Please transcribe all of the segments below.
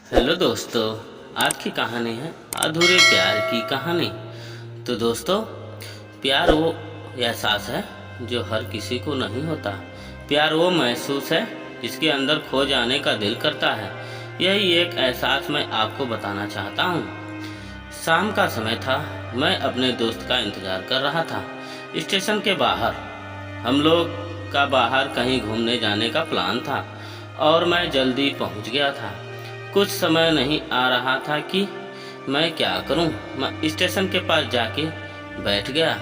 Hello दोस्तों। आज की कहानी है अधूरे प्यार की कहानी। तो दोस्तों, प्यार वो एहसास है जो हर किसी को नहीं होता। प्यार वो महसूस है जिसके अंदर खो जाने का दिल करता है। यही एक एहसास मैं आपको बताना चाहता हूँ। शाम का समय था। मैं अपने दोस्त का इंतज़ार कर रहा था स्टेशन के बाहर। हम लोग का बाहर कहीं घूमने जाने का प्लान था और मैं जल्दी पहुंच गया था। कुछ समय नहीं आ रहा था कि मैं क्या करूं। मैं स्टेशन के पास जाके बैठ गया।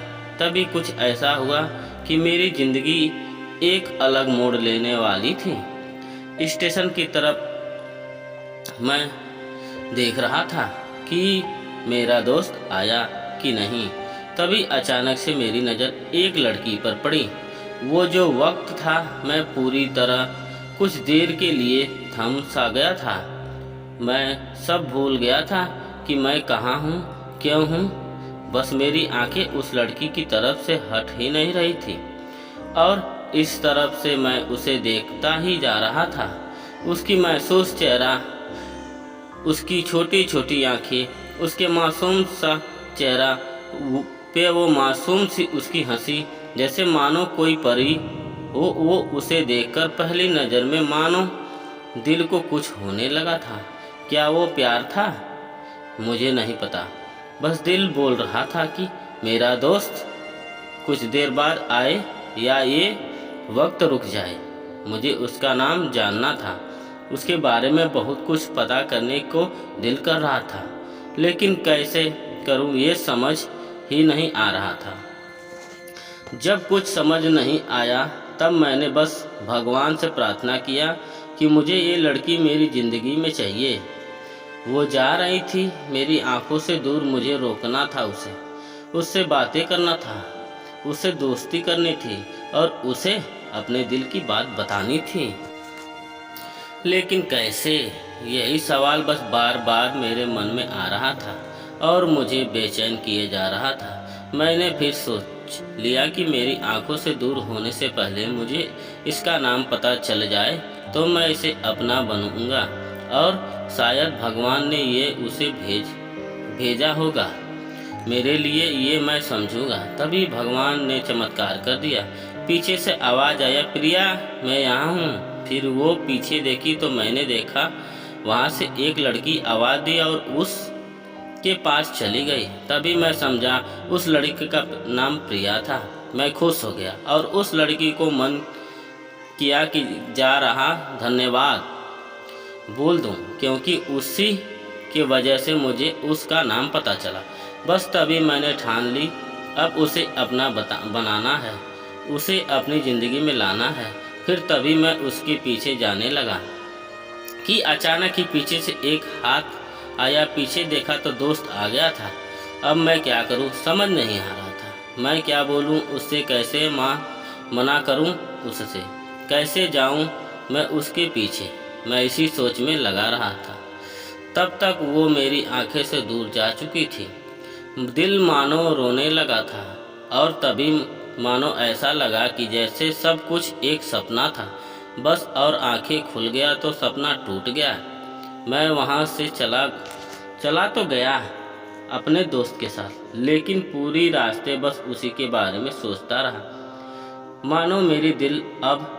तभी कुछ ऐसा हुआ कि मेरी ज़िंदगी एक अलग मोड़ लेने वाली थी। स्टेशन की तरफ मैं देख रहा था कि मेरा दोस्त आया कि नहीं। तभी अचानक से मेरी नज़र एक लड़की पर पड़ी। वो जो वक्त था, मैं पूरी तरह कुछ देर के लिए थम सा गया था। मैं सब भूल गया था कि मैं कहाँ हूँ, क्यों हूँ। बस मेरी आंखें उस लड़की की तरफ से हट ही नहीं रही थी और इस तरफ से मैं उसे देखता ही जा रहा था। उसकी महसूस चेहरा, उसकी छोटी छोटी आंखें, उसके मासूम सा चेहरा पे वो मासूम सी उसकी हंसी, जैसे मानो कोई परी हो। वो उसे देखकर पहली नज़र में मानो दिल को कुछ होने लगा था। क्या वो प्यार था? मुझे नहीं पता। बस दिल बोल रहा था कि मेरा दोस्त कुछ देर बाद आए या ये वक्त रुक जाए। मुझे उसका नाम जानना था। उसके बारे में बहुत कुछ पता करने को दिल कर रहा था, लेकिन कैसे करूं ये समझ ही नहीं आ रहा था। जब कुछ समझ नहीं आया तब मैंने बस भगवान से प्रार्थना किया कि मुझे ये लड़की मेरी ज़िंदगी में चाहिए। वो जा रही थी मेरी आंखों से दूर। मुझे रोकना था उसे, उससे बातें करना था, उससे दोस्ती करनी थी और उसे अपने दिल की बात बतानी थी। लेकिन कैसे? यही सवाल बस बार बार मेरे मन में आ रहा था और मुझे बेचैन किए जा रहा था। मैंने फिर सोच लिया कि मेरी आंखों से दूर होने से पहले मुझे इसका नाम पता चल जाए तो मैं इसे अपना बनूंगा और शायद भगवान ने ये उसे भेजा होगा मेरे लिए, ये मैं समझूंगा। तभी भगवान ने चमत्कार कर दिया। पीछे से आवाज़ आया, प्रिया मैं यहाँ हूँ। फिर वो पीछे देखी तो मैंने देखा वहाँ से एक लड़की आवाज़ दी और उस के पास चली गई। तभी मैं समझा उस लड़की का नाम प्रिया था। मैं खुश हो गया और उस लड़की को मन किया कि जा रहा धन्यवाद बोल दूं, क्योंकि उसी की वजह से मुझे उसका नाम पता चला। बस तभी मैंने ठान ली, अब उसे अपना बनाना है, उसे अपनी ज़िंदगी में लाना है। फिर तभी मैं उसके पीछे जाने लगा कि अचानक ही पीछे से एक हाथ आया। पीछे देखा तो दोस्त आ गया था। अब मैं क्या करूं समझ नहीं आ रहा था। मैं क्या बोलूं उससे, कैसे मना करूं उससे, कैसे जाऊं मैं उसके पीछे। मैं इसी सोच में लगा रहा था। तब तक वो मेरी आंखें से दूर जा चुकी थी। दिल मानो रोने लगा था और तभी मानो ऐसा लगा कि जैसे सब कुछ एक सपना था बस, और आंखें खुल गया तो सपना टूट गया। मैं वहाँ से चला तो गया अपने दोस्त के साथ, लेकिन पूरी रास्ते बस उसी के बारे में सोचता रहा। मानो मेरी दिल अब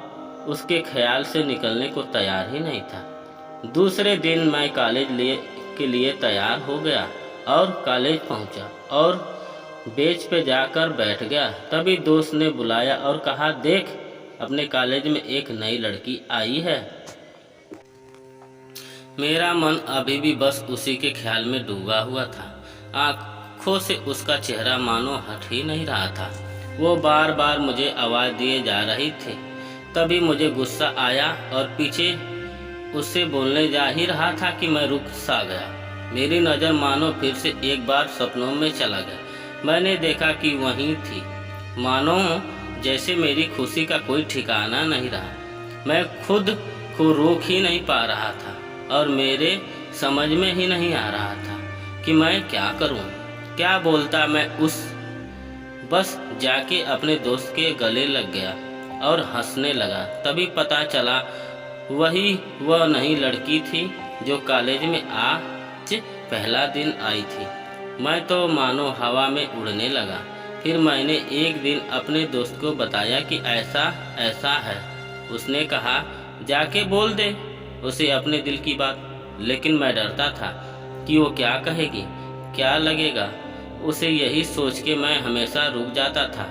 उसके ख्याल से निकलने को तैयार ही नहीं था। दूसरे दिन मैं के लिए तैयार हो गया और कॉलेज पहुंचा और बेंच पे जाकर बैठ गया। तभी दोस्त ने बुलाया और कहा, देख अपने कॉलेज में एक नई लड़की आई है। मेरा मन अभी भी बस उसी के ख्याल में डूबा हुआ था। आँखों से उसका चेहरा मानो हट ही नहीं रहा था। वो बार बार मुझे आवाज़ दिए जा रही थी। तभी मुझे गुस्सा आया और पीछे उससे बोलने जा ही रहा था कि मैं रुक सा गया। मेरी नज़र मानो फिर से एक बार सपनों में चला गया। मैंने देखा कि वहीं थी, मानो जैसे मेरी खुशी का कोई ठिकाना नहीं रहा। मैं खुद को रोक ही नहीं पा रहा था और मेरे समझ में ही नहीं आ रहा था कि मैं क्या करूं, क्या बोलता। मैं बस जाके अपने दोस्त के गले लग गया और हंसने लगा। तभी पता चला वही वह नहीं लड़की थी जो कॉलेज में आज पहला दिन आई थी। मैं तो मानो हवा में उड़ने लगा। फिर मैंने एक दिन अपने दोस्त को बताया कि ऐसा ऐसा है। उसने कहा जाके बोल दे उसे अपने दिल की बात। लेकिन मैं डरता था कि वो क्या कहेगी, क्या लगेगा उसे। यही सोच के मैं हमेशा रुक जाता था।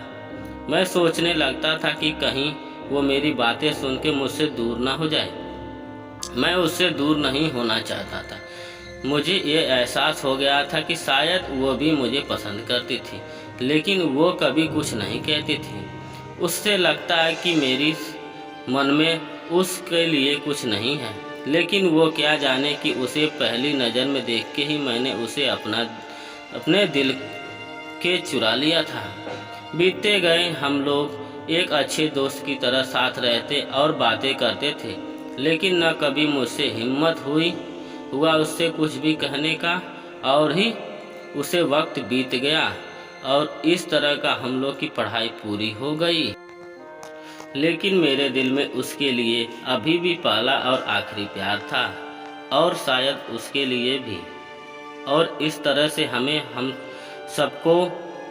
मैं सोचने लगता था कि कहीं वो मेरी बातें सुन के मुझसे दूर ना हो जाए। मैं उससे दूर नहीं होना चाहता था। मुझे ये एहसास हो गया था कि शायद वो भी मुझे पसंद करती थी, लेकिन वो कभी कुछ नहीं कहती थी। उससे लगता है कि मेरी मन में उसके लिए कुछ नहीं है, लेकिन वो क्या जाने कि उसे पहली नज़र में देख के ही मैंने उसे अपने दिल के चुरा लिया था। बीतते गए हम लोग एक अच्छे दोस्त की तरह साथ रहते और बातें करते थे, लेकिन न कभी मुझसे हिम्मत हुआ उससे कुछ भी कहने का। और ही उसे वक्त बीत गया और इस तरह का हम लोग की पढ़ाई पूरी हो गई। लेकिन मेरे दिल में उसके लिए अभी भी पहला और आखिरी प्यार था, और शायद उसके लिए भी। और इस तरह से हम सबको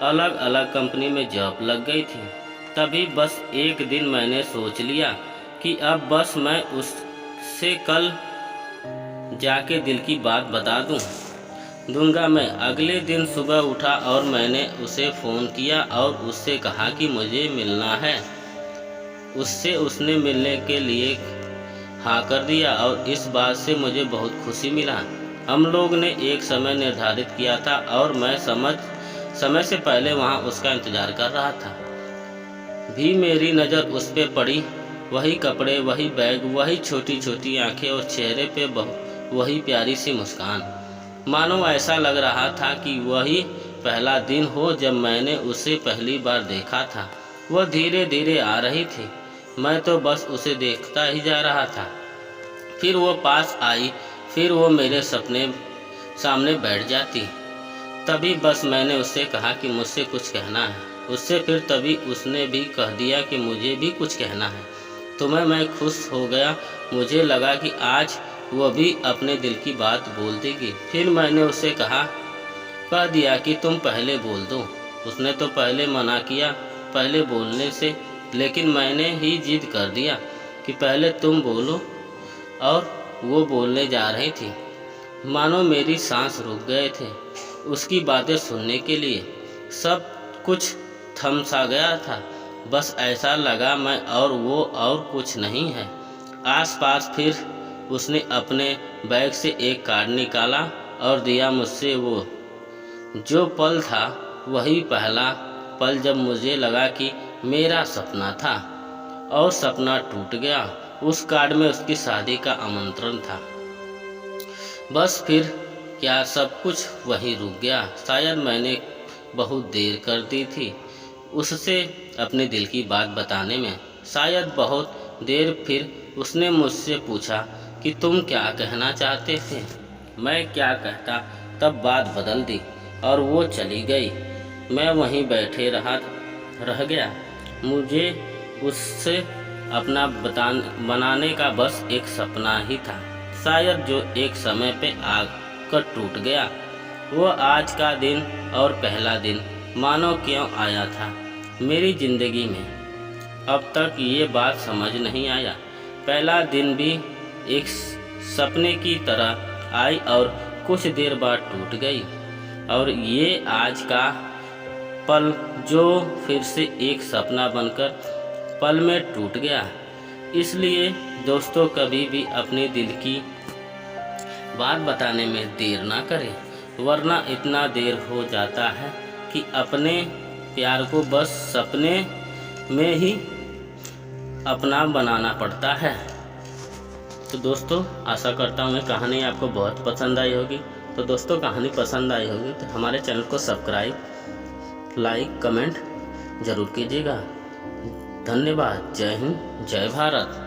अलग अलग कंपनी में जॉब लग गई थी। तभी बस एक दिन मैंने सोच लिया कि अब बस मैं उससे कल जाके दिल की बात बता दूंगा मैं। अगले दिन सुबह उठा और मैंने उसे फ़ोन किया और उससे कहा कि मुझे मिलना है। उसने मिलने के लिए हाँ कर दिया और इस बात से मुझे बहुत खुशी मिला। हम लोग ने एक समय निर्धारित किया था और मैं समय से पहले वहाँ उसका इंतज़ार कर रहा था। भी मेरी नज़र उस पर पड़ी। वही कपड़े, वही बैग, वही छोटी छोटी आंखें और चेहरे पे वही प्यारी सी मुस्कान। मानो ऐसा लग रहा था कि वही पहला दिन हो जब मैंने उसे पहली बार देखा था। वह धीरे धीरे आ रही थी, मैं तो बस उसे देखता ही जा रहा था। फिर वो पास आई, फिर वो मेरे सामने बैठ जाती। तभी बस मैंने उससे कहा कि मुझसे कुछ कहना है उससे। फिर तभी उसने भी कह दिया कि मुझे भी कुछ कहना है तुम्हें। मैं खुश हो गया। मुझे लगा कि आज वो भी अपने दिल की बात बोल देगी। फिर मैंने उससे कह दिया कि तुम पहले बोल दो। उसने तो पहले मना किया पहले बोलने से, लेकिन मैंने ही जिद कर दिया कि पहले तुम बोलो। और वो बोलने जा रही थी। मानो मेरी सांस रुक गए थे उसकी बातें सुनने के लिए। सब कुछ थम सा गया था। बस ऐसा लगा मैं और वो और कुछ नहीं है आसपास। फिर उसने अपने बैग से एक कार्ड निकाला और दिया मुझसे। वो जो पल था वही पहला पल जब मुझे लगा कि मेरा सपना था और सपना टूट गया। उस कार्ड में उसकी शादी का आमंत्रण था। बस फिर क्या सब कुछ वहीं रुक गया। शायद मैंने बहुत देर कर दी थी उससे अपने दिल की बात बताने में, शायद बहुत देर। फिर उसने मुझसे पूछा कि तुम क्या कहना चाहते थे। मैं क्या कहता, तब बात बदल दी और वो चली गई। मैं वहीं बैठे रह गया। मुझे उससे अपना बनाने का बस एक सपना ही था, शायद जो एक समय पे आकर टूट गया। वो आज का दिन और पहला दिन मानो क्यों आया था मेरी ज़िंदगी में। अब तक ये बात समझ नहीं आया। पहला दिन भी एक सपने की तरह आई और कुछ देर बाद टूट गई। और ये आज का पल जो फिर से एक सपना बनकर पल में टूट गया। इसलिए दोस्तों कभी भी अपने दिल की बात बताने में देर ना करें, वरना इतना देर हो जाता है कि अपने प्यार को बस सपने में ही अपना बनाना पड़ता है। तो दोस्तों आशा करता हूँ ये कहानी आपको बहुत पसंद आई होगी। तो दोस्तों कहानी पसंद आई होगी तो हमारे चैनल को सब्सक्राइब, लाइक, कमेंट ज़रूर कीजिएगा। धन्यवाद। जय हिंद, जय भारत।